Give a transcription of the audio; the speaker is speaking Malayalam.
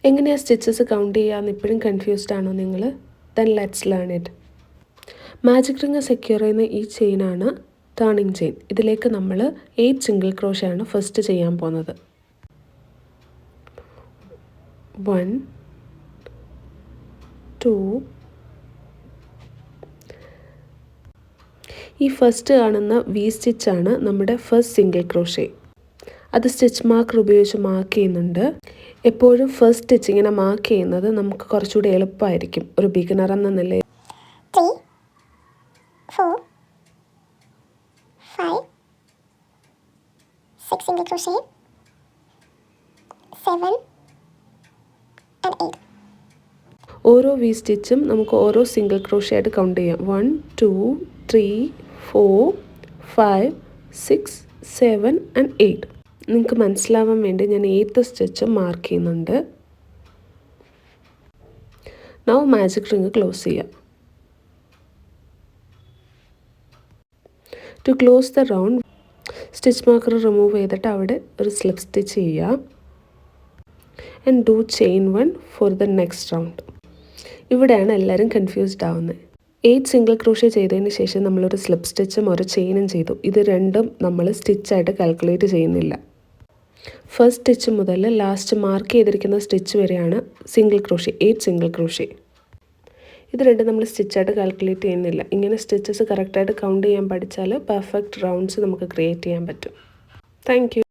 എങ്ങനെയാണ് സ്റ്റിച്ചസ് കൗണ്ട് ചെയ്യാമെന്ന് ഇപ്പോഴും കൺഫ്യൂസ്ഡ് ആണോ നിങ്ങൾ? Then let's learn it. Magic ring secure ചെയ്യുന്ന ഈ ചെയിനാണ് ടേണിംഗ് ചെയിൻ. ഇതിലേക്ക് നമ്മൾ 8 സിംഗിൾ ക്രോഷയാണ് ഫസ്റ്റ് ചെയ്യാൻ പോകുന്നത്. 1 2 ഈ ഫസ്റ്റ് കാണുന്ന വി സ്റ്റിച്ചാണ് നമ്മുടെ ഫസ്റ്റ് സിംഗിൾ ക്രോഷേ. അത് സ്റ്റിച്ച് മാർക്കർ ഉപയോഗിച്ച് മാർക്ക് ചെയ്യുന്നുണ്ട്. എപ്പോഴും ഫസ്റ്റ് സ്റ്റിച്ച് ഇങ്ങനെ മാർക്ക് ചെയ്യുന്നത് നമുക്ക് കുറച്ചുകൂടി എളുപ്പമായിരിക്കും ഒരു ബിഗിനർ എന്ന നിലയിൽ. 3 4 5 6 single crochet, 7 and 8. ഓരോ വി സ്റ്റിച്ചും നമുക്ക് ഓരോ സിംഗിൾ ക്രോഷേ ആയിട്ട് കൗണ്ട് ചെയ്യാം. 1 2 3 4 5 6 7 and 8. നിങ്ങൾക്ക് മനസ്സിലാവാൻ വേണ്ടി ഞാൻ 8th സ്റ്റിച്ച് മാർക്ക് ചെയ്യുന്നുണ്ട്. നൗ മാജിക് റിങ് ക്ലോസ് ചെയ്യാം. To close the round stitch marker remove ചെയ്തിട്ട് അവിടെ ഒരു സ്ലിപ്പ് സ്റ്റിച്ച് ചെയ്യുക. And do chain 1 for the next round. ഇവിടെയാണ് എല്ലാവരും കൺഫ്യൂസ്ഡ് ആവുന്നത്. 8 സിംഗിൾ ക്രോഷേ ചെയ്തതിന് ശേഷം നമ്മളൊരു സ്ലിപ്പ് സ്റ്റിച്ചും ഒരു ചെയിനും ചെയ്തു. ഇത് രണ്ടും നമ്മൾ സ്റ്റിച്ചായിട്ട് കാൽക്കുലേറ്റ് ചെയ്യുന്നില്ല. ഫസ്റ്റ് സ്റ്റിച്ച് മുതൽ ലാസ്റ്റ് മാർക്ക് ചെയ്തിരിക്കുന്ന സ്റ്റിച്ച് വരെയാണ് സിംഗിൾ ക്രോഷേ, 8 സിംഗിൾ ക്രോഷേ. ഇത് രണ്ടും നമ്മൾ സ്റ്റിച്ചായിട്ട് കാൽക്കുലേറ്റ് ചെയ്യുന്നില്ല. ഇങ്ങനെ സ്റ്റിച്ചസ് കറക്റ്റായിട്ട് കൗണ്ട് ചെയ്യാൻ പഠിച്ചാൽ പെർഫെക്റ്റ് റൗണ്ട്സ് നമുക്ക് ക്രിയേറ്റ് ചെയ്യാൻ പറ്റും. Thank you.